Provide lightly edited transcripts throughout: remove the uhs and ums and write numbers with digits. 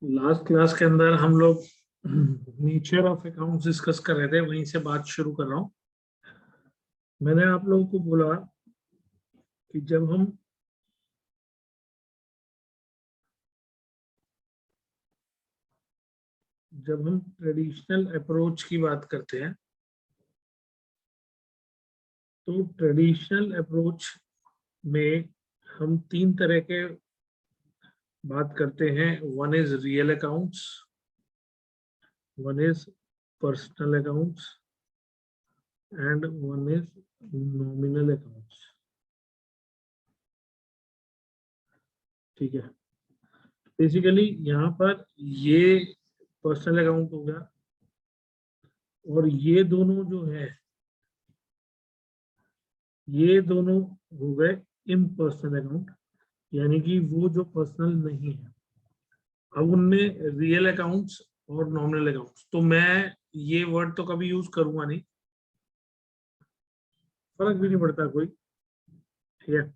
Last class के अंदर हम लोग नेचर ऑफ अकाउंट्स डिस्कस कर रहे थे, वहीं से बात शुरू कर रहा हूँ। मैंने आप लोगों को बोला कि जब हम ट्रेडिशनल अप्रोच की बात करते हैं तो ट्रेडिशनल अप्रोच में हम तीन तरह के बात करते हैं। One is real accounts, one is personal accounts and one is nominal accounts. ठीक है, बेसिकली यहाँ पर ये पर्सनल अकाउंट हो गया और ये दोनों जो है ये दोनों हो गए इम्पर्सनल अकाउंट, यानी कि वो जो पर्सनल नहीं है। अब उनमें रियल अकाउंट्स और नॉमिनल अकाउंट्स, तो मैं ये वर्ड तो कभी यूज करूंगा नहीं, फर्क भी नहीं पड़ता कोई। ठीक है,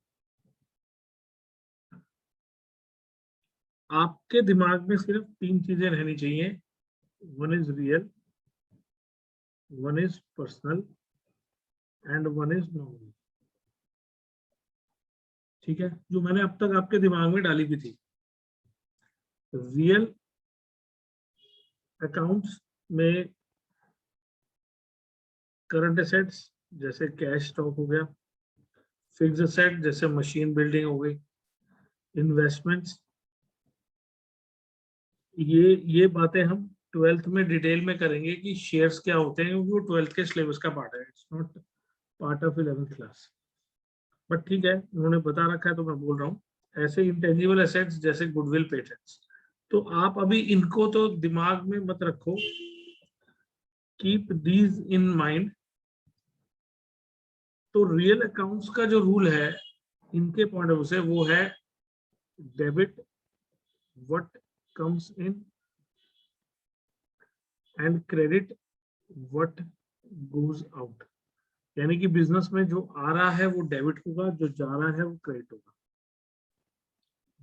आपके दिमाग में सिर्फ तीन चीजें रहनी चाहिए। One is real, one is personal and one is nominal. ठीक है, जो मैंने अब तक आपके दिमाग में डाली भी थी। रियल अकाउंट्स में करंट एसेट्स जैसे कैश स्टॉक हो गया, फिक्स्ड एसेट जैसे मशीन बिल्डिंग हो गई, इन्वेस्टमेंट्स, ये बातें हम ट्वेल्थ में डिटेल में करेंगे कि शेयर्स क्या होते हैं, क्योंकि वो ट्वेल्थ के सिलेबस का पार्ट है, it's not part of 11th class. But ठीक है, उन्होंने बता रखा है तो मैं बोल रहा हूँ। ऐसे इंटेंजिबल एसेट्स जैसे गुडविल, पेटेंट्स, तो आप अभी इनको तो दिमाग में मत रखो, कीप दीज इन माइंड। तो रियल अकाउंट्स का जो रूल है इनके पॉइंट ऑफ व्यू से वो है debit what comes in and credit what goes out. यानी कि बिजनेस में जो आ रहा है वो डेबिट होगा, जो जा रहा है वो क्रेडिट होगा।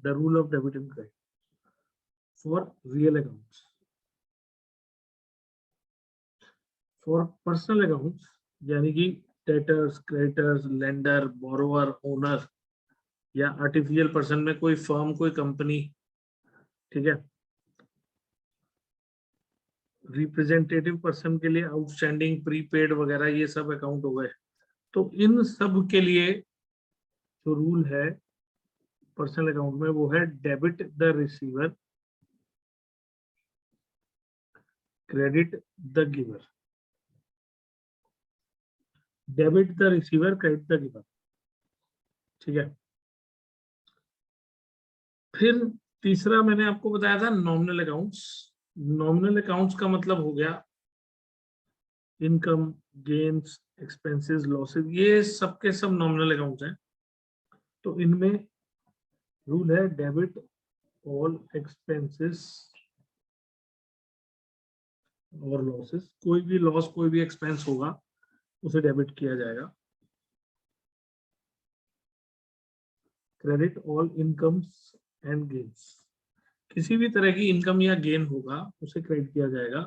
The rule of debit and credit for real accounts. For personal accounts यानी कि debtors, creditors, lender, borrower, owner या आर्टिफिशियल पर्सन में कोई फर्म, कोई कंपनी, ठीक है, रिप्रेजेंटेटिव पर्सन के लिए आउटस्टैंडिंग, प्रीपेड वगैरह, ये सब अकाउंट हो गए। तो इन सब के लिए जो रूल है पर्सनल अकाउंट में वो है debit the receiver, credit the giver. Debit the receiver, credit the giver. ठीक है, फिर तीसरा मैंने आपको बताया था नॉमिनल अकाउंट्स। नॉमिनल अकाउंट्स का मतलब हो गया इनकम, गेन्स, एक्सपेंसेस, लॉसेस, ये सब के सब नॉमिनल अकाउंट्स हैं। तो इनमें रूल है डेबिट ऑल एक्सपेंसेस और लॉसेस। कोई भी लॉस, कोई भी एक्सपेंस होगा उसे डेबिट किया जाएगा। Credit all incomes and gains, किसी भी तरह की इनकम या गेन होगा उसे क्रेडिट किया जाएगा।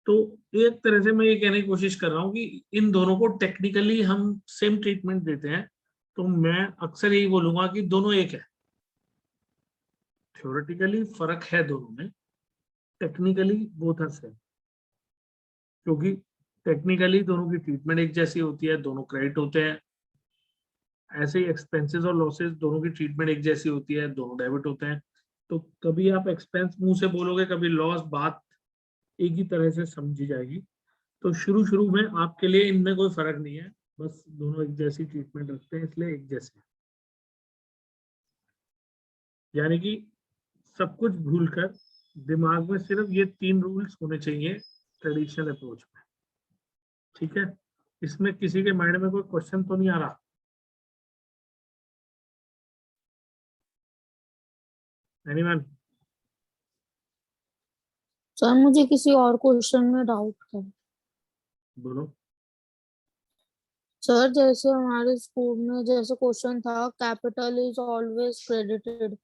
तो एक तरह से मैं ये कहने की कोशिश कर रहा हूँ कि इन दोनों को टेक्निकली हम सेम ट्रीटमेंट देते हैं, तो मैं अक्सर यही बोलूंगा कि दोनों एक है। थ्योरेटिकली फर्क है दोनों में, टेक्निकली बोथ आर सेम, क्योंकि टेक्निकली दोनों की ट्रीटमेंट एक जैसी होती है, दोनों क्रेडिट होते हैं। ऐसे ही एक्सपेंसेस और लॉसेस दोनों की ट्रीटमेंट एक जैसी होती है, दोनों डेबिट होते हैं। तो कभी आप एक्सपेंस मुंह से बोलोगे, कभी लॉस, बात एक ही तरह से समझी जाएगी। तो शुरू शुरू में आपके लिए इनमें कोई फर्क नहीं है, बस दोनों एक जैसी ट्रीटमेंट रखते हैं, इसलिए एक जैसे। यानी कि सब कुछ भूलकर दिमाग में सिर्फ ये तीन रूल्स होने चाहिए ट्रेडिशनल अप्रोच में। ठीक है, इसमें किसी के माइंड में कोई क्वेश्चन तो नहीं आ रहा? एनीवन? सर मुझे किसी और क्वेश्चन में डाउट है। बोलो। सर जैसे हमारे स्कूल में जैसे क्वेश्चन था, कैपिटल इज ऑलवेज क्रेडिटेड,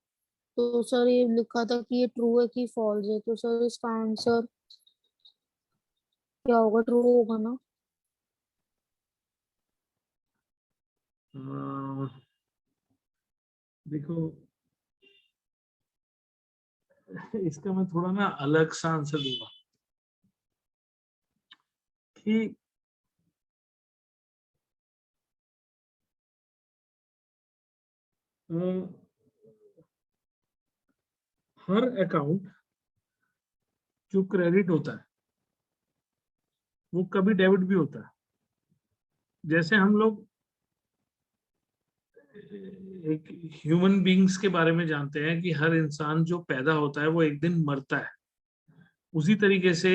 तो सर ये लिखा था कि ये ट्रू है कि फॉल्स है, तो सर इसका आंसर क्या होगा? ट्रू होगा ना? देखो, इसका मैं थोड़ा ना अलग सा आंसर दूंगा कि हर अकाउंट जो क्रेडिट होता है वो कभी डेबिट भी होता है। जैसे हम लोग एक ह्यूमन बीइंग्स के बारे में जानते हैं कि हर इंसान जो पैदा होता है वो एक दिन मरता है, उसी तरीके से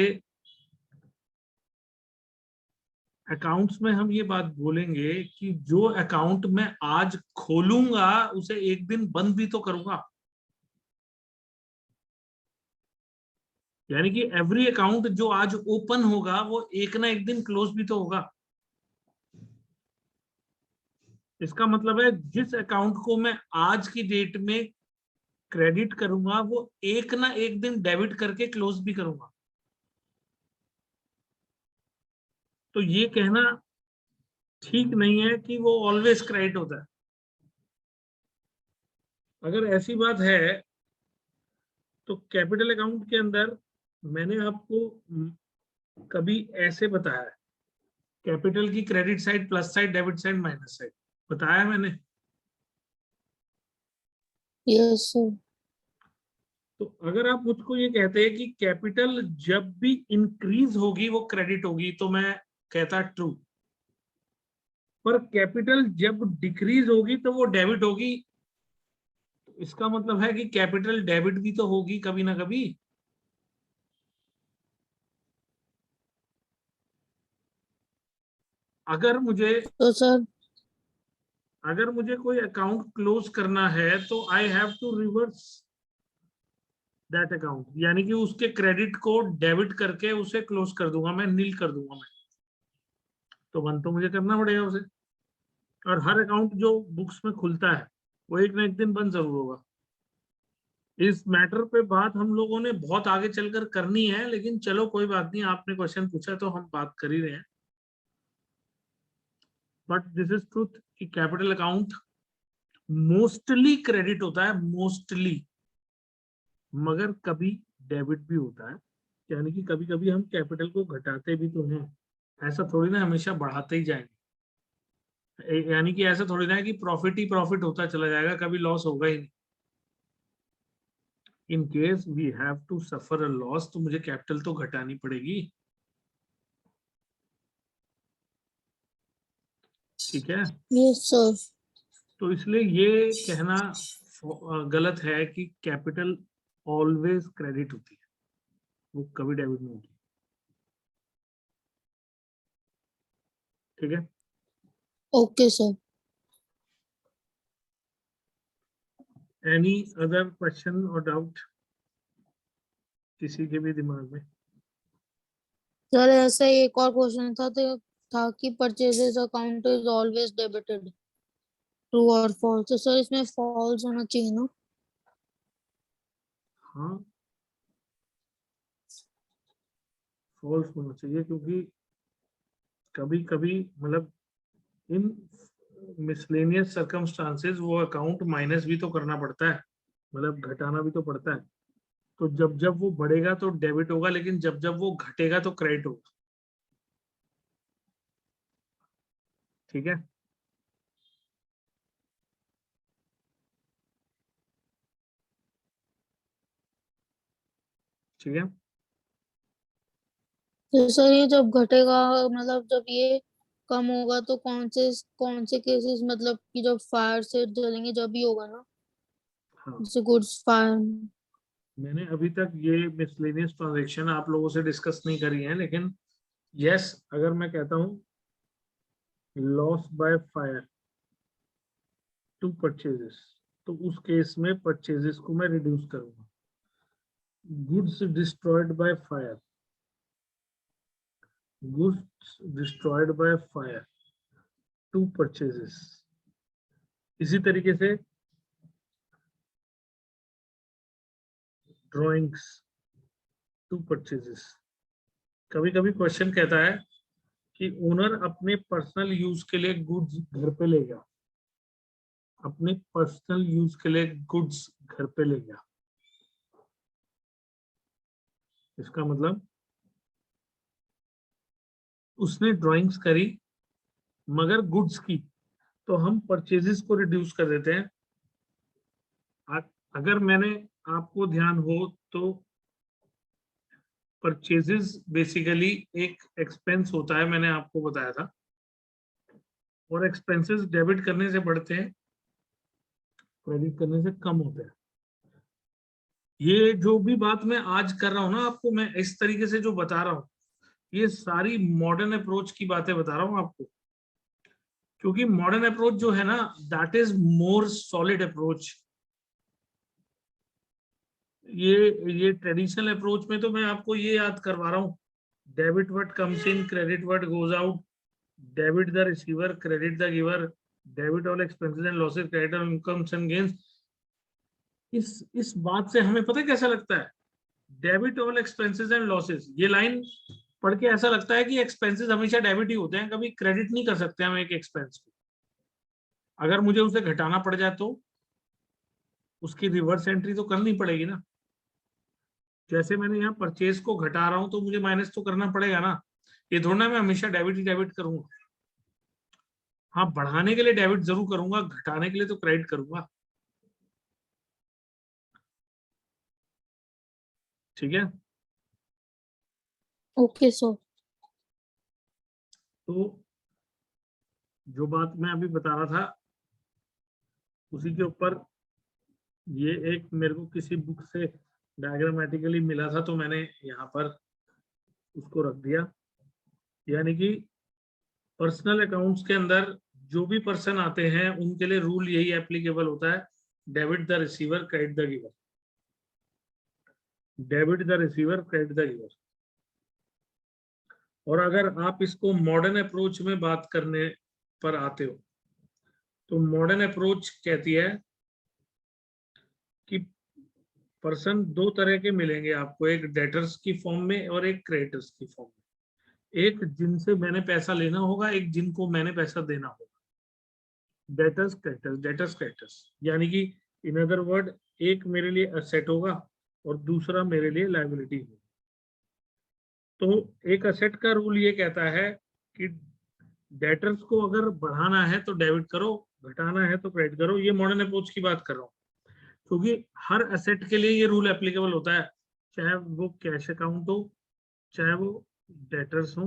अकाउंट्स में हम ये बात बोलेंगे कि जो अकाउंट मैं आज खोलूंगा उसे एक दिन बंद भी तो करूंगा। यानी कि एवरी अकाउंट जो आज ओपन होगा वो एक ना एक दिन क्लोज भी तो होगा। इसका मतलब है जिस अकाउंट को मैं आज की डेट में क्रेडिट करूंगा वो एक ना एक दिन डेबिट करके क्लोज भी करूंगा। तो ये कहना ठीक नहीं है कि वो ऑलवेज क्रेडिट होता है। अगर ऐसी बात है तो कैपिटल अकाउंट के अंदर मैंने आपको कभी ऐसे बताया है, कैपिटल की credit side plus side, debit side minus side, बताया मैंने। Yes sir. तो अगर आप मुझको ये कहते हैं कि कैपिटल जब भी इंक्रीज होगी वो क्रेडिट होगी तो मैं कहता ट्रू, पर कैपिटल जब डिक्रीज होगी तो वो डेबिट होगी। तो इसका मतलब है कि कैपिटल डेबिट भी तो होगी कभी ना कभी। अगर मुझे तो सर अगर मुझे कोई अकाउंट क्लोज करना है तो I have to reverse that account, यानी कि उसके क्रेडिट को डेबिट करके उसे क्लोज कर दूंगा, मैं नील कर दूंगा मैं। तो बंद तो मुझे करना पड़ेगा उसे। और हर अकाउंट जो बुक्स में खुलता है वो एक ना एक दिन बंद जरूर होगा। इस मैटर पे बात हम लोगों ने बहुत आगे चलकर करनी है, लेकिन चलो कोई बात नहीं, आपने क्वेश्चन पूछा तो हम बात कर ही रहे हैं। बट दिस इज ट्रूथ कि कैपिटल अकाउंट मोस्टली क्रेडिट होता है, मोस्टली, मगर कभी डेबिट भी होता है। यानी कि कभी कभी हम कैपिटल को घटाते भी तो हैं, ऐसा थोड़ी ना हमेशा बढ़ाते ही जाएंगे। यानी कि ऐसा थोड़ी ना है कि प्रॉफिट ही प्रॉफिट होता चला जाएगा, कभी लॉस होगा ही नहीं। In case we have to suffer a loss तो मुझे कैपिटल तो घटानी पड़ेगी। ठीक है। Yes sir. तो इसलिए ये कहना गलत है कि कैपिटल ऑलवेज क्रेडिट होती है, वो कभी डेबिट नहीं होती। ठीक है। Okay sir. Any other question और डाउट किसी के भी दिमाग में? सर ऐसा ही एक और क्वेश्चन था कि purchases account is always debited, true और फॉल्स? तो सर इसमें फॉल्स होना चाहिए ना? हाँ, फॉल्स होना चाहिए, क्योंकि कभी कभी मतलब इन मिसलेनियस सर्कमस्टांसेस वो अकाउंट माइनस भी तो करना पड़ता है, मतलब घटाना भी तो पड़ता है। तो जब जब वो बढ़ेगा तो डेबिट होगा, लेकिन जब जब वो घटेगा तो क्रेडिट होगा। ठीक है। ठीक है। तो सर ये जब घटेगा, मतलब जब ये कम होगा तो कौन से केसेस, मतलब कि जब फायर से जलेंगे जब भी होगा ना? हाँ, जैसे गुड्स फायर। मैंने अभी तक ये मिसलेनियस ट्रांजेक्शन आप लोगों से डिस्कस नहीं करी है, लेकिन यस, अगर मैं कहता हूँ loss by fire to purchases, तो उस केस में परचेजेस को मैं रिड्यूस करूंगा। Goods destroyed by fire, goods destroyed by fire to purchases. इसी तरीके से ड्रॉइंग्स टू परचेजेस। कभी कभी क्वेश्चन कहता है कि ओनर अपने पर्सनल यूज के लिए गुड्स घर पे ले गया, अपने पर्सनल यूज के लिए गुड्स घर पे ले गया। इसका मतलब उसने ड्राइंग्स करी मगर गुड्स की, तो हम परचेजेस को रिड्यूस कर देते हैं। अगर मैंने आपको ध्यान हो तो परचेजेस बेसिकली एक एक्सपेंस होता है, मैंने आपको बताया था, और एक्सपेंसेस डेबिट करने से बढ़ते हैं, क्रेडिट करने से कम होते हैं। ये जो भी बात मैं आज कर रहा हूं ना आपको, मैं इस तरीके से जो बता रहा हूँ, ये सारी मॉडर्न अप्रोच की बातें बता रहा हूँ आपको, क्योंकि मॉडर्न अप्रोच जो है ना, that is more solid approach. ये ट्रेडिशनल अप्रोच में तो मैं आपको ये याद करवा रहा हूँ, debit what comes in, credit what goes out, debit the receiver, credit the giver, debit all expenses and losses, credit all incomes and gains. इस बात से हमें पता है कैसा लगता है, debit all expenses and losses, ये लाइन पढ़ के ऐसा लगता है कि एक्सपेंसेस हमेशा डेबिट ही होते हैं, कभी क्रेडिट नहीं कर सकते हम एक एक्सपेंस को। अगर मुझे उसे घटाना पड़ जाए तो उसकी रिवर्स एंट्री तो करनी पड़ेगी ना। जैसे मैंने यहाँ परचेज को घटा रहा हूं तो मुझे माइनस तो करना पड़ेगा ना, ये थोड़ा ना मैं हमेशा डेबिट ही डेबिट करूंगा। हाँ, बढ़ाने के लिए डेबिट जरूर करूंगा, घटाने के लिए तो क्रेडिट करूंगा। ठीक है, ओके सर। तो जो बात मैं अभी बता रहा था उसी के ऊपर, ये एक मेरे को किसी बुक से डायग्रामेटिकली मिला था तो मैंने यहाँ पर उसको रख दिया। यानी कि पर्सनल अकाउंट्स के अंदर जो भी पर्सन आते हैं उनके लिए रूल यही एप्लीकेबल होता है, debit the receiver, credit the giver, debit the receiver, credit the giver. और अगर आप इसको मॉडर्न अप्रोच में बात करने पर आते हो तो मॉडर्न अप्रोच कहती है कि पर्सन दो तरह के मिलेंगे आपको, एक डेटर्स की फॉर्म में और एक क्रेडिटर्स की फॉर्म में। एक जिनसे मैंने पैसा लेना होगा, एक जिनको मैंने पैसा देना होगा। डेटर्स क्रेडिटर्स, डेटर्स क्रेडिटर्स, यानी कि इन अदर वर्ड, एक मेरे लिए असेट होगा और दूसरा मेरे लिए लायबिलिटी होगा। तो एक असेट का रूल ये कहता है कि डेटर्स को अगर बढ़ाना है तो डेबिट करो, घटाना है तो क्रेडिट करो। ये मॉडर्न अप्रोच की बात कर रहा हूँ, क्योंकि हर एसेट के लिए ये रूल एप्लीकेबल होता है, चाहे वो कैश अकाउंट हो, चाहे वो डेटर्स हो,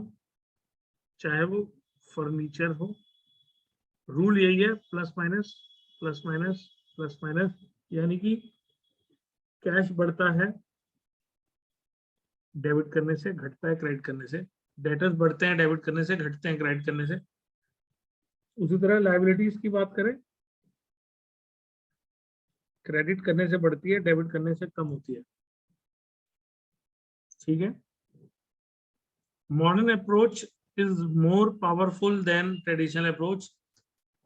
चाहे वो फर्नीचर हो। रूल यही है, plus minus, plus minus, plus minus. यानी कि कैश बढ़ता है डेबिट करने से, घटता है क्रेडिट करने से। डेटर्स बढ़ते हैं डेबिट करने से, घटते हैं क्रेडिट करने से। उसी तरह लायबिलिटीज की बात करें, क्रेडिट करने से बढ़ती है, डेबिट करने से कम होती है। ठीक है, modern approach is more powerful than traditional approach.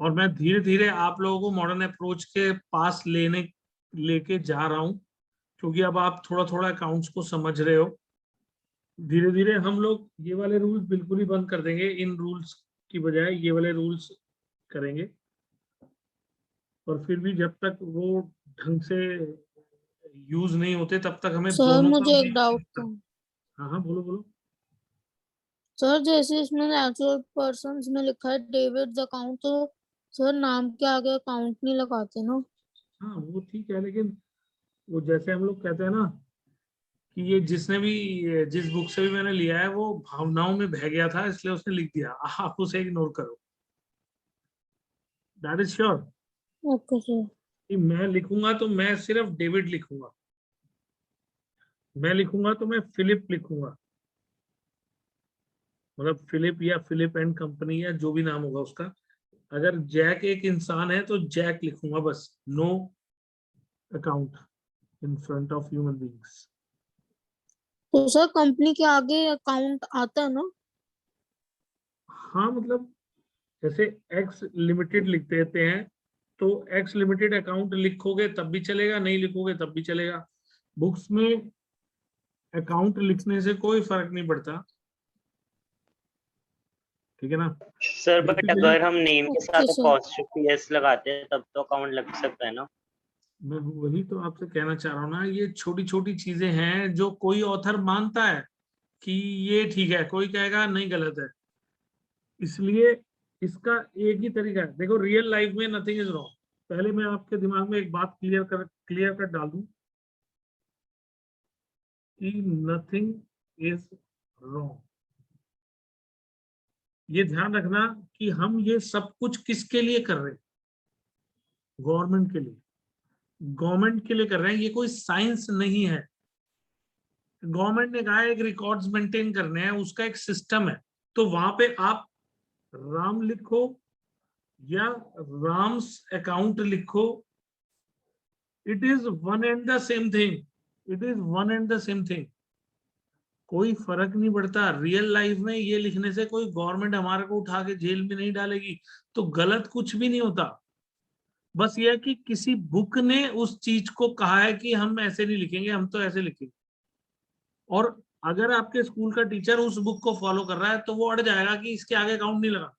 और मैं धीरे धीरे आप लोगों को मॉडर्न अप्रोच के पास लेके जा रहा हूं, क्योंकि अब आप थोड़ा थोड़ा अकाउंट्स को समझ रहे हो। धीरे धीरे हम लोग ये वाले रूल्स बिल्कुल ही बंद कर देंगे, इन रूल्स की बजाय ये वाले रूल्स करेंगे। और फिर भी जब तक वो ढंग से यूज नहीं होते तब तक हमें सर दोनों का मुझे भी। एक डाउट था। हाँ हाँ, बोलो बोलो। सर जैसे इसमें नेचुरल पर्सन में लिखा है डेबिट अकाउंट, तो सर नाम के आगे अकाउंट नहीं लगाते ना? हाँ वो ठीक है, लेकिन वो जैसे हम लोग कहते हैं ना कि ये जिसने भी, जिस बुक से भी मैंने लिया है वो भावनाओं में बह गया था इसलिए उसने लिख दिया, आप उसे इग्नोर करो। That is sure okay sir. कि मैं लिखूंगा तो मैं सिर्फ डेविड लिखूंगा, मैं लिखूंगा तो मैं फिलिप लिखूंगा, मतलब फिलिप या फिलिप एंड कंपनी या जो भी नाम होगा उसका। अगर जैक एक इंसान है तो जैक लिखूंगा बस, no account in front of human beings. तो सर कंपनी के आगे अकाउंट आता है ना? हाँ मतलब जैसे एक्स लिमिटेड लिख देते हैं तो एक्स लिमिटेड अकाउंट लिखोगे तब भी चलेगा, नहीं लिखोगे तब भी चलेगा। बुक्स में अकाउंट लिखने से कोई फर्क नहीं पड़ता, ठीक है ना। सर बट Basically, अगर हम नेम के ओके साथ सर। अपॉस्ट्रोफी एस लगाते हैं तब तो अकाउंट लग सकता है ना। मैं वही तो आपसे कहना चाह रहा हूँ ना, ये छोटी छोटी चीजें हैं जो कोई ऑथर मानता है कि ये ठीक है, कोई कहेगा नहीं गलत है। इसलिए इसका एक ही तरीका है। देखो रियल लाइफ में नथिंग इज रॉन्ग। पहले मैं आपके दिमाग में एक बात क्लियर कर डाल दूं कि नथिंग इज रॉन्ग। ये ध्यान रखना कि हम ये सब कुछ किसके लिए कर रहे हैं, गवर्नमेंट के लिए। गवर्नमेंट के लिए कर रहे हैं, ये कोई साइंस नहीं है। गवर्नमेंट ने कहा है एक रिकॉर्ड्स मेंटेन करने हैं, उसका एक सिस्टम है। तो वहां पे आप राम लिखो या राम्स अकाउंट लिखो, it is one and the same thing. It is one and the same thing, कोई फर्क नहीं पड़ता। रियल लाइफ में ये लिखने से कोई गवर्नमेंट हमारे को उठा के जेल में नहीं डालेगी, तो गलत कुछ भी नहीं होता। बस ये है कि किसी बुक ने उस चीज को कहा है कि हम ऐसे नहीं लिखेंगे, हम तो ऐसे लिखेंगे। और अगर आपके स्कूल का टीचर उस बुक को फॉलो कर रहा है तो वो अड़ जाएगा कि इसके आगे अकाउंट नहीं लगा।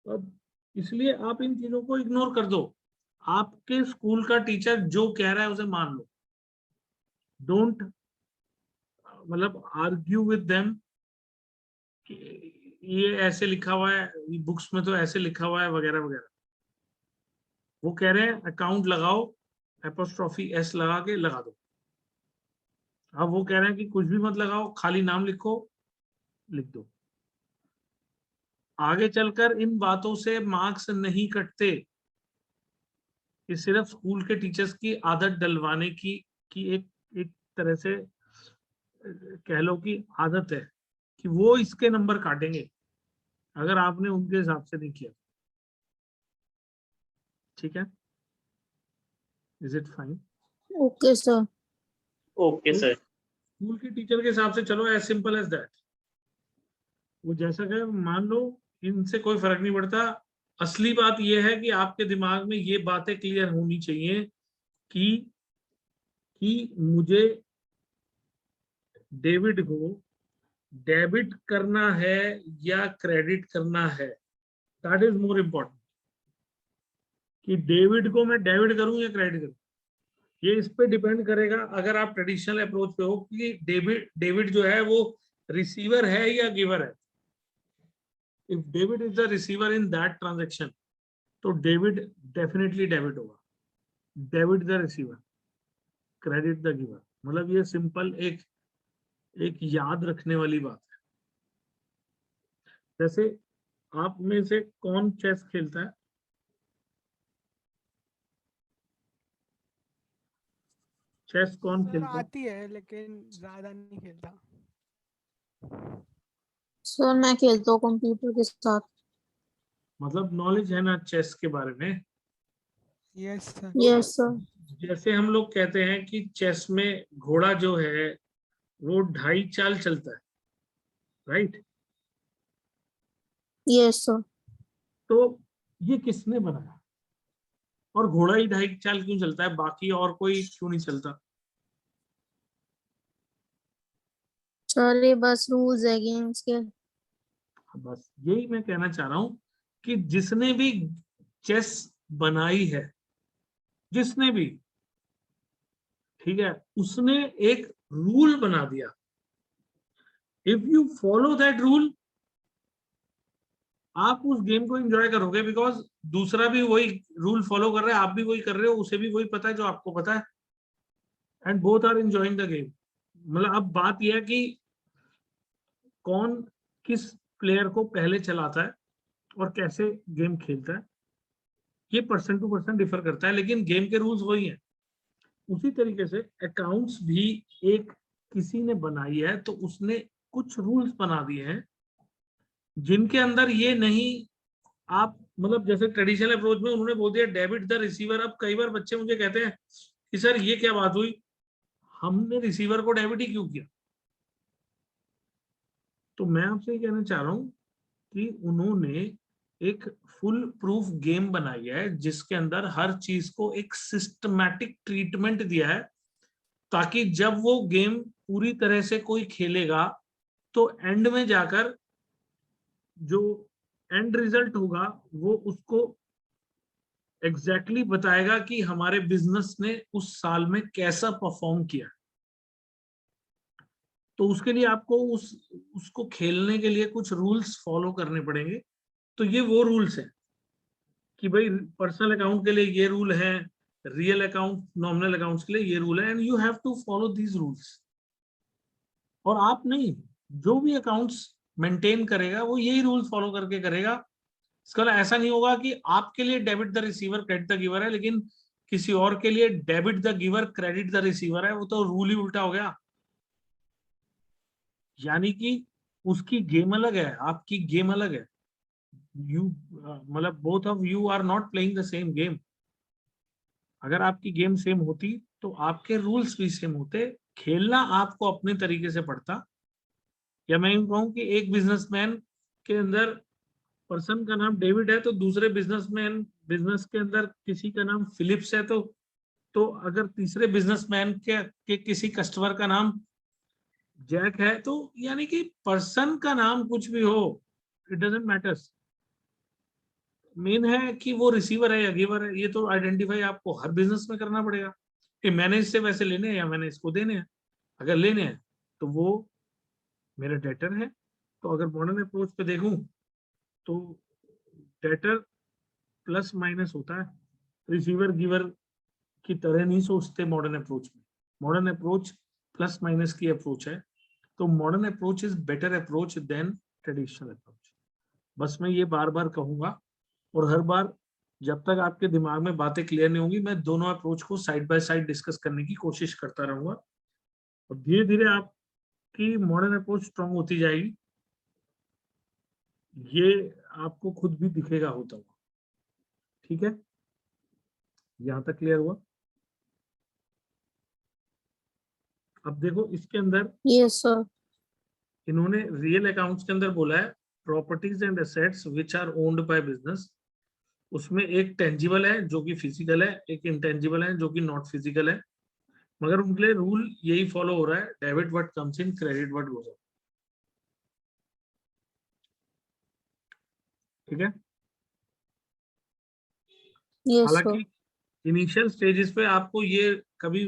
तो इसलिए आप इन चीजों को इग्नोर कर दो। आपके स्कूल का टीचर जो कह रहा है उसे मान लो। डोंट मतलब आर्ग्यू विद देम कि ये ऐसे लिखा हुआ है, बुक्स में तो ऐसे लिखा हुआ है वगैरह वगैरह। वो कह रहे हैं अकाउंट लगाओ, एपोस्ट्रोफी एस लगा के लगा दो। अब वो कह रहे हैं कि कुछ भी मत लगाओ, खाली नाम लिखो, लिख दो। आगे चलकर इन बातों से मार्क्स नहीं कटते। ये सिर्फ स्कूल के टीचर्स की आदत डलवाने की एक तरह से कह लो कि आदत है कि वो इसके नंबर काटेंगे अगर आपने उनके हिसाब से नहीं किया। ठीक है, is it fine? Okay sir. Okay sir. School के टीचर के हिसाब से चलो, एज सिंपल एज दैट। वो जैसा कहे मान लो, इनसे कोई फर्क नहीं पड़ता। असली बात यह है कि आपके दिमाग में ये बातें क्लियर होनी चाहिए कि मुझे डेबिट को डेबिट करना है या क्रेडिट करना है। दैट इज मोर इम्पोर्टेंट, कि डेबिट को मैं डेबिट करूं या क्रेडिट करूं। ये इस पे डिपेंड करेगा, अगर आप ट्रेडिशनल अप्रोच पे हो, कि डेबिट जो है वो रिसीवर है या गिवर है। If debit is the receiver in that transaction, तो डेबिट डेफिनेटली डेबिट होगा। Debit the receiver, credit the giver. मतलब ये सिंपल एक याद रखने वाली बात है। जैसे आप में से कौन चेस खेलता है? चेस कौन सर खेलता है? आती है लेकिन ज्यादा नहीं खेलता। सर मैं खेलता हूँ कंप्यूटर के साथ। मतलब नॉलेज है ना चेस के बारे में? Yes sir. Yes sir. जैसे हम लोग कहते हैं कि चेस में घोड़ा जो है वो 2.5 चाल चलता है, राइट? Yes sir. तो ये किसने बनाया? और घोड़ा ही 2.5 चाल क्यों चलता है, बाकी और कोई क्यों नहीं चलता? सर ये बस रूल्स है गेम्स के। बस यही मैं कहना चाह रहा हूं कि जिसने भी चेस बनाई है, जिसने भी, ठीक है, उसने एक रूल बना दिया। If you follow that rule, आप उस गेम को एंजॉय करोगे, बिकॉज दूसरा भी वही रूल फॉलो कर रहा है, आप भी वही कर रहे हो, उसे भी वही पता है जो आपको पता है, and both are enjoying the game. मतलब अब बात यह है कि कौन किस प्लेयर को पहले चलाता है और कैसे गेम खेलता है, ये पर्सन टू पर्सन डिफर करता है, लेकिन गेम के रूल्स वही हैं। उसी तरीके से अकाउंट्स भी एक किसी ने बनाई है, तो उसने कुछ रूल्स बना दिए हैं जिनके अंदर ये नहीं, आप मतलब जैसे ट्रेडिशनल अप्रोच में उन्होंने बोल दिया डेबिट द रिसीवर। अब कई बार बच्चे मुझे कहते हैं कि सर ये क्या बात हुई, हमने रिसीवर को डेबिट ही क्यों किया? तो मैं आपसे ये कहना चाह रहा हूं कि उन्होंने एक फुल प्रूफ गेम बनाई है जिसके अंदर हर चीज को एक सिस्टमैटिक ट्रीटमेंट दिया है, ताकि जब वो गेम पूरी तरह से कोई खेलेगा तो एंड में जाकर जो एंड रिजल्ट होगा वो उसको एग्जैक्टली बताएगा कि हमारे बिजनेस ने उस साल में कैसा परफॉर्म किया। तो उसके लिए आपको उसको खेलने के लिए कुछ रूल्स फॉलो करने पड़ेंगे। तो ये वो रूल्स हैं कि भाई पर्सनल अकाउंट के लिए ये रूल है, रियल अकाउंट नॉमिनल अकाउंट्स के लिए ये रूल है, and you have to follow these rules. और आप नहीं, जो भी अकाउंट्स मेंटेन करेगा वो यही रूल्स फॉलो करके करेगा। इसका मतलब ऐसा नहीं होगा कि आपके लिए debit the receiver credit the giver है, लेकिन किसी और के लिए debit the giver credit the receiver है। वो तो रूल ही उल्टा हो गया। यानी कि उसकी गेम अलग है, आपकी गेम अलग है। यू मतलब both of you are not playing the same game. अगर आपकी गेम सेम होती तो आपके रूल्स भी सेम होते, खेलना आपको अपने तरीके से पड़ता। या मैं यूं कहूं कि एक बिजनेसमैन के अंदर पर्सन का नाम डेविड है तो दूसरे बिजनेस के अंदर किसी का नाम फिलिप्स है, तो अगर तीसरे बिजनेसमैन के किसी कस्टमर का नाम जैक है, तो यानी कि पर्सन का नाम कुछ भी हो, इट डजंट मैटर्स। मेन है कि वो रिसीवर है या गिवर है। ये तो आइडेंटिफाई आपको हर बिजनेस में करना पड़ेगा कि मैंने इससे पैसे लेने हैं या मैंने इसको देने हैं। अगर लेने हैं तो वो मेरा डेटर है। तो अगर मॉडर्न अप्रोच पे देखूं तो डेटर प्लस माइनस होता है, रिसीवर गिवर की तरह नहीं सोचते मॉडर्न अप्रोच में। मॉडर्न अप्रोच प्लस माइनस की अप्रोच है। तो modern approach is better approach than traditional approach. बस मैं ये बार बार कहूंगा, और हर बार जब तक आपके दिमाग में बातें क्लियर नहीं होंगी मैं दोनों अप्रोच को साइड बाय साइड डिस्कस करने की कोशिश करता रहूंगा। और धीरे धीरे आपकी मॉडर्न अप्रोच स्ट्रांग होती जाएगी। ये आपको खुद भी दिखेगा होता हुआ। ठीक है, यहां तक क्लियर हुआ। अब देखो इसके अंदर Yes, sir. इन्होंने रियल अकाउंट्स के अंदर बोला है properties and assets which are owned by business. उसमें एक टेंजिबल है जो कि फिजिकल है, एक इंटेंजिबल है जो कि नॉट फिजिकल है। मगर उनके लिए रूल यही फॉलो हो रहा है, debit what comes in, credit what goes out. ठीक है। Yes, sir. हालांकि इनिशियल स्टेजेस पे आपको ये कभी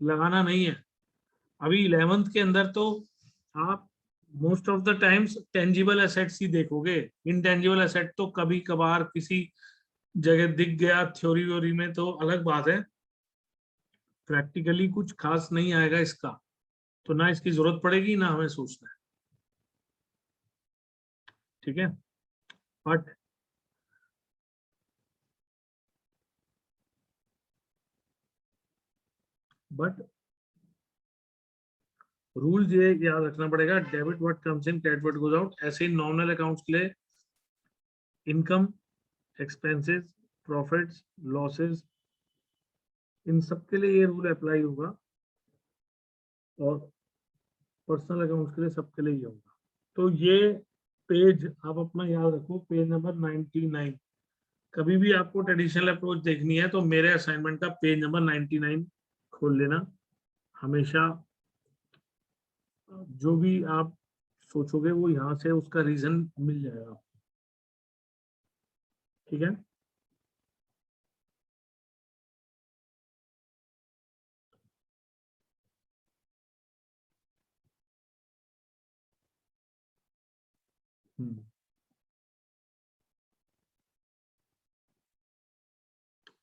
लगाना नहीं है। अभी 11th के अंदर तो आप most of the times tangible assets ही देखोगे। इनटेंजिबल एसेट तो कभी कभार किसी जगह दिख गया थ्योरी व्योरी में तो अलग बात है, प्रैक्टिकली कुछ खास नहीं आएगा इसका, तो ना इसकी जरूरत पड़ेगी ना हमें सोचना है। ठीक है, बट रूल ये याद रखना पड़ेगा, debit what comes in, credit what goes out. ऐसे ही नॉमिनल अकाउंट्स के लिए इनकम, एक्सपेंसेस, प्रॉफिट्स, लॉसेस, इन सब के लिए ये रूल अप्लाई होगा। और पर्सनल अकाउंट्स के लिए सबके लिए ये होगा। तो ये पेज आप अपना याद रखो, पेज नंबर 99। कभी भी आपको ट्रेडिशनल अप्रोच देखनी है तो मेरे असाइनमेंट का पेज नंबर 99 खोल लेना। हमेशा जो भी आप सोचोगे वो यहाँ से उसका रीजन मिल जाएगा। ठीक है,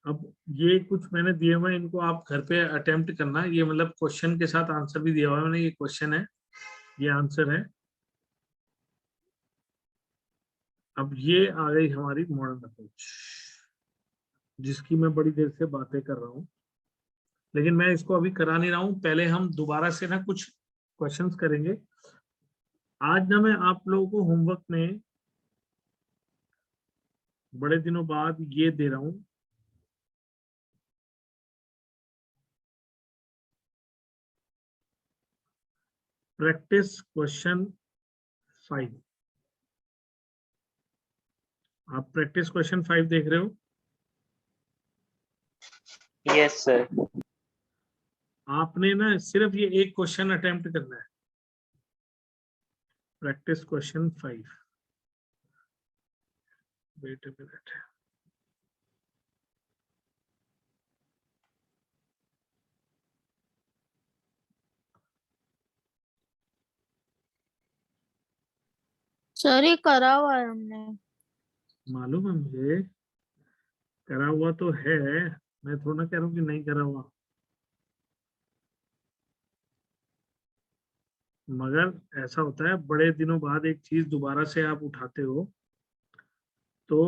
अब ये कुछ मैंने दिए हुए हैं, इनको आप घर पे अटेम्प्ट करना। ये मतलब क्वेश्चन के साथ आंसर भी दिया हुआ है मैंने, ये क्वेश्चन है, ये आंसर है। अब ये आ गई हमारी मॉडर्न अप्रोच जिसकी मैं बड़ी देर से बातें कर रहा हूँ, लेकिन मैं इसको अभी करा नहीं रहा हूँ। पहले हम दोबारा से ना कुछ क्वेश्चंस करेंगे। आज ना मैं आप लोगों को होमवर्क में बड़े दिनों बाद ये दे रहा हूँ, प्रैक्टिस क्वेश्चन 5। आप प्रैक्टिस क्वेश्चन 5 देख रहे हो? Yes sir. आपने ना सिर्फ ये एक क्वेश्चन अटेम्प्ट करना है, practice question 5। Wait a minute, sir ये करा हुआ है हमने। मालूम है मुझे, करा हुआ तो है, मैं थोड़ा ना कह रहा हूँ कि नहीं करा हुआ, मगर ऐसा होता है बड़े दिनों बाद एक चीज दोबारा से आप उठाते हो तो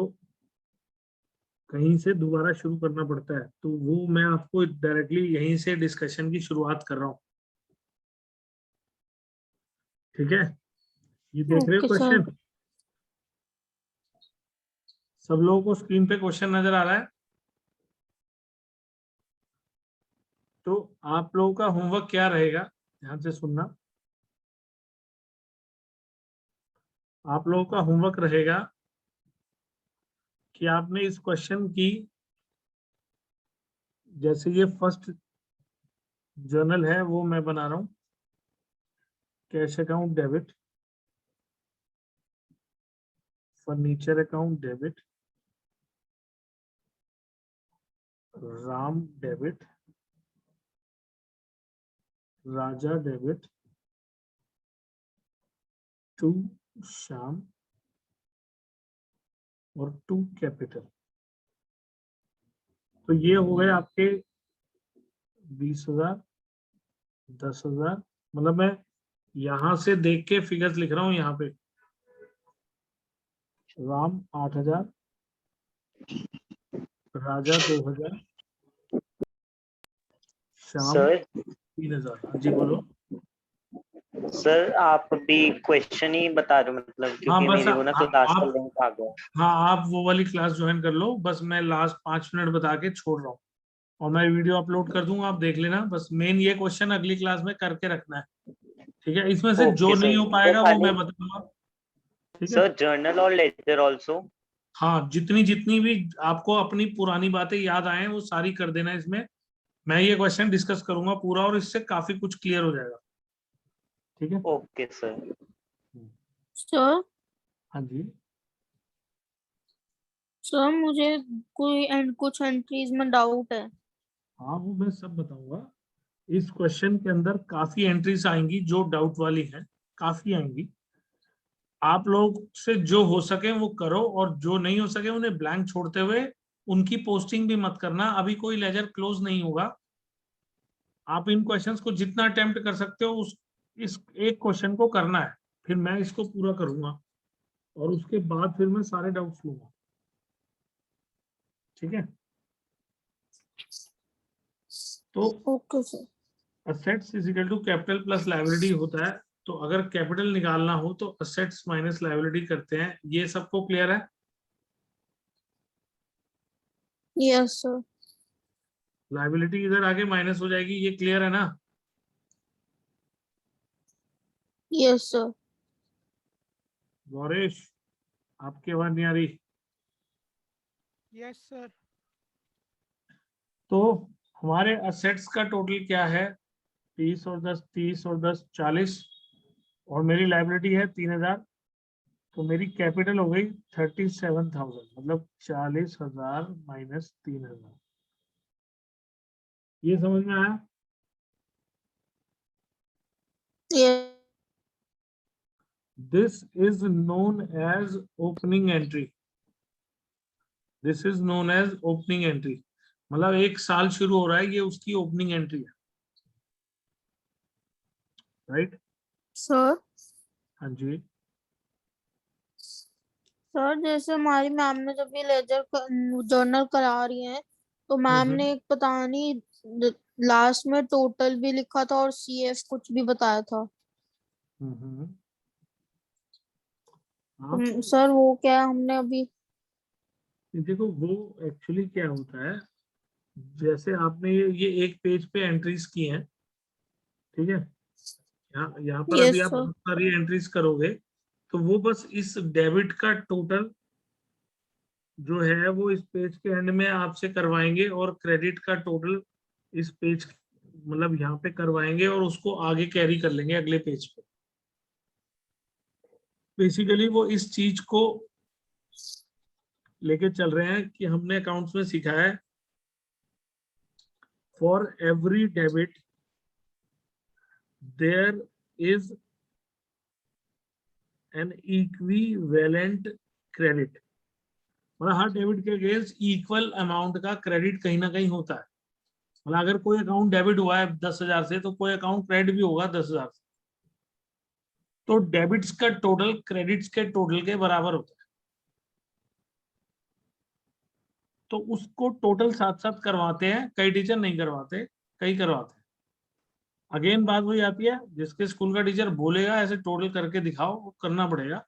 कहीं से दोबारा शुरू करना पड़ता है, तो वो मैं आपको डायरेक्टली यहीं से डिस्कशन की शुरुआत कर रहा हूँ। ठीक है, ये देख रहे हो ओके सर। क्वेश्चन, सब लोगों को स्क्रीन पे क्वेश्चन नजर आ रहा है? तो आप लोगों का होमवर्क क्या रहेगा, ध्यान से सुनना। आप लोगों का होमवर्क रहेगा कि आपने इस क्वेश्चन की, जैसे ये फर्स्ट जर्नल है वो मैं बना रहा हूं, cash account debit, furniture account debit, Ram debit, Raja debit, to Shyam और टू कैपिटल। तो ये हो गए आपके 20,000, 10,000, मतलब मैं यहां से देख के फिगर्स लिख रहा हूं यहाँ पे। राम 8,000, राजा 2,000, श्याम सर 3,000। जी बोलो। सर आप अभी क्वेश्चन ही बता रहे हो मतलब, हाँ क्योंकि बस मेरी वो ना क्लास का आप, लिंक आ गया। हाँ आप वो वाली क्लास ज्वाइन कर लो, बस मैं लास्ट 5 मिनट बता के छोड़ रहा हूँ और मैं वीडियो अपलोड कर दूंगा, आप देख लेना। बस मेन ये क्वेश्चन अगली क्लास में करके रखना है, ठीक है? इसमें से जो ओके नहीं सर, हो तो पाएगा वो खाली मैं बताऊंगा, ठीक है? सर जर्नल और लेजर ऑल्सो। हाँ, जितनी जितनी भी आपको अपनी पुरानी बातें याद आए वो सारी कर देना इसमें। मैं ये क्वेश्चन डिस्कस करूंगा पूरा और इससे काफी कुछ क्लियर हो जाएगा, ठीक है? Okay sir. सर हाँ जी। सर मुझे कुछ एंट्रीज में डाउट है। हाँ वो मैं सब बताऊंगा। इस क्वेश्चन के अंदर काफी एंट्रीज आएंगी जो डाउट वाली हैं, काफी आएंगी। आप लोग से जो हो सके वो करो और जो नहीं हो सके उन्हें ब्लैंक छोड़ते हुए उनकी पोस्टिंग भी मत करना। अभी कोई लेजर क्लोज नहीं होगा। आप इन क्वेश्चंस को जितना अटेम्प्ट कर सकते हो उस इस एक क्वेश्चन को करना है, फिर मैं इसको पूरा करूंगा और उसके बाद फिर मैं सारे डाउट्स लूंगा, ठीक है? तो okay sir. Assets is equal to capital plus liability होता है। तो अगर कैपिटल निकालना हो तो असेट्स माइनस लायबिलिटी करते हैं। ये सबको क्लियर है? Yes sir. लायबिलिटी इधर आगे माइनस हो जाएगी, ये क्लियर है ना? Yes sir. गौरेश, आपकी आवाज नहीं आ रही। Yes sir. तो हमारे असेट्स का टोटल क्या है? 30 और 10, 30 और 10 40, और मेरी लायबिलिटी है 3,000। तो मेरी कैपिटल हो गई 37,000, मतलब 40,000 माइनस 3,000। ये समझ में आया? Yes this is known as opening entry. This is known as opening entry, मतलब एक साल शुरू हो रहा है, ये उसकी ओपनिंग एंट्री है, राइट? सर। हाँ जी। सर जैसे हमारी मैम ने जब ये लेजर जर्नल करा रही है तो मैम हम्म ने एक पता नहीं लास्ट में टोटल भी लिखा था और सीएफ कुछ भी बताया था। हम्म। आप सर वो क्या है हमने अभी। देखो वो एक्चुअली क्या होता है, जैसे आपने ये एक पेज पे एंट्रीज की हैं, ठीक है? यहाँ यहाँ पर अभी यस आप सर। बहुत सारी एंट्रीज करोगे तो वो बस इस डेबिट का टोटल जो है वो इस पेज के एंड में आपसे करवाएंगे और क्रेडिट का टोटल इस पेज मतलब यहाँ पे करवाएंगे और उसको आगे कैरी कर लेंगे अगले पेज पे। बेसिकली वो इस चीज को लेके चल रहे हैं कि हमने अकाउंट्स में सीखा है for every debit there is an equivalent credit, मतलब हर डेबिट के अगेंस्ट इक्वल अमाउंट का क्रेडिट कहीं ना कहीं होता है। मतलब अगर कोई अकाउंट डेबिट हुआ है 10,000 से तो कोई अकाउंट क्रेडिट भी होगा 10,000 से, तो डेबिट्स का टोटल क्रेडिट्स के टोटल के बराबर होता है। तो उसको टोटल साथ साथ करवाते हैं, कई टीचर नहीं करवाते, कई करवाते हैं। अगेन बात वही आती है, जिसके स्कूल का टीचर बोलेगा ऐसे टोटल करके दिखाओ, वो करना पड़ेगा,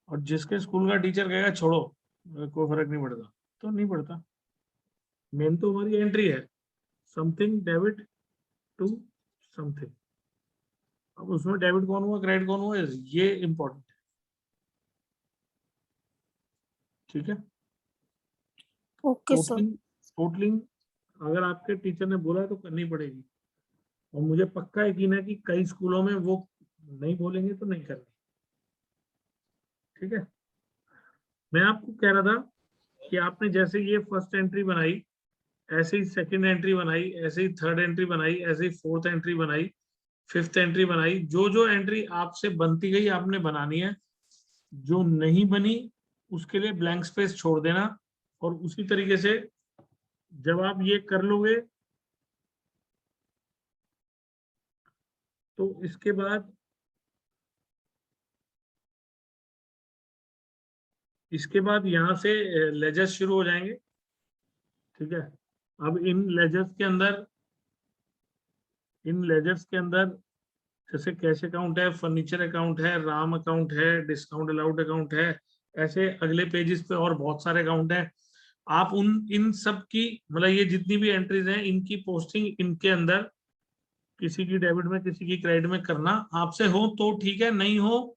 और जिसके स्कूल का टीचर कहेगा छोड़ो कोई फर्क नहीं पड़ता, तो नहीं पड़ता। मेन तो हमारी एंट्री है, समथिंग डेबिट टू समथिंग। अब उसमें डेबिट कौन हुआ क्रेडिट कौन हुआ, ये इंपॉर्टेंट है। ठीक है, ओके सर। टोटलिंग टोटलिंग अगर आपके टीचर ने बोला है तो करनी पड़ेगी, और मुझे पक्का यकीन है कि कई स्कूलों में वो नहीं बोलेंगे तो नहीं करनी। ठीक है, मैं आपको कह रहा था कि आपने जैसे ये फर्स्ट एंट्री बनाई, ऐसे ही सेकंड एंट्री बनाई, ऐसे ही थर्ड एंट्री बनाई, ऐसे ही फोर्थ एंट्री बनाई, फिफ्थ एंट्री बनाई। जो जो एंट्री आपसे बनती गई आपने बनानी है, जो नहीं बनी उसके लिए ब्लैंक स्पेस छोड़ देना। और उसी तरीके से जब आप ये कर लोगे तो इसके बाद यहाँ से लेजर्स शुरू हो जाएंगे। ठीक है, अब इन लेजर्स के अंदर जैसे कैश अकाउंट है, फर्नीचर अकाउंट है, राम अकाउंट है, डिस्काउंट अलाउड अकाउंट है, ऐसे अगले पेजेस पे और बहुत सारे अकाउंट है। आप इन सब की मतलब ये जितनी भी एंट्रीज हैं इनकी पोस्टिंग इनके अंदर किसी की डेबिट में किसी की क्रेडिट में करना। आपसे हो तो ठीक है, नहीं हो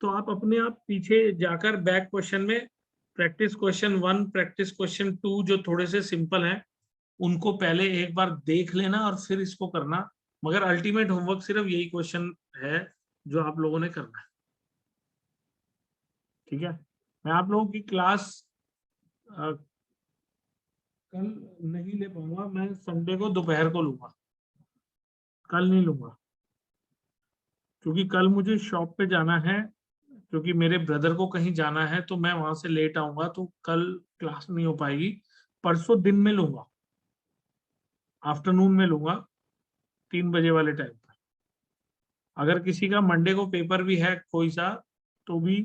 तो आप अपने आप पीछे जाकर बैक क्वेश्चन में प्रैक्टिस क्वेश्चन 1, प्रैक्टिस क्वेश्चन 2 जो थोड़े से सिंपल हैं उनको पहले एक बार देख लेना और फिर इसको करना। मगर अल्टीमेट होमवर्क सिर्फ यही क्वेश्चन है जो आप लोगों ने करना है। ठीक है, मैं आप लोगों की क्लास कल नहीं ले पाऊंगा, मैं संडे को दोपहर को लूंगा, कल नहीं लूंगा, क्योंकि कल मुझे शॉप पे जाना है, क्योंकि मेरे ब्रदर को कहीं जाना है तो मैं वहां से लेट आऊंगा, तो कल क्लास नहीं हो पाएगी। परसों दिन में लूंगा, आफ्टरनून में लूंगा, 3 बजे वाले टाइम पर। अगर किसी का मंडे को पेपर भी है कोई सा तो भी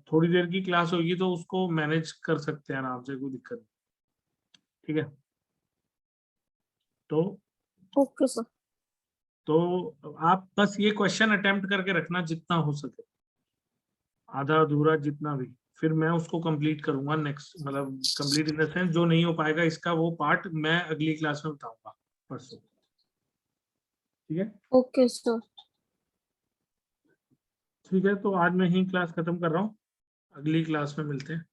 थोड़ी देर की क्लास होगी तो उसको मैनेज कर सकते हैं आराम से, कोई दिक्कत नहीं। ठीक है, तो ओके सर। आप बस ये क्वेश्चन अटेम्प्ट करके रखना जितना हो सके, आधा अधूरा जितना भी, फिर मैं उसको कंप्लीट करूंगा नेक्स्ट, मतलब कंप्लीट इन द सेंस जो नहीं हो पाएगा इसका वो पार्ट मैं अगली क्लास में बताऊंगा परसों। ठीक है, ओके सर। ठीक है, तो आज मैं ही क्लास खत्म कर रहा हूँ, अगली क्लास में मिलते हैं।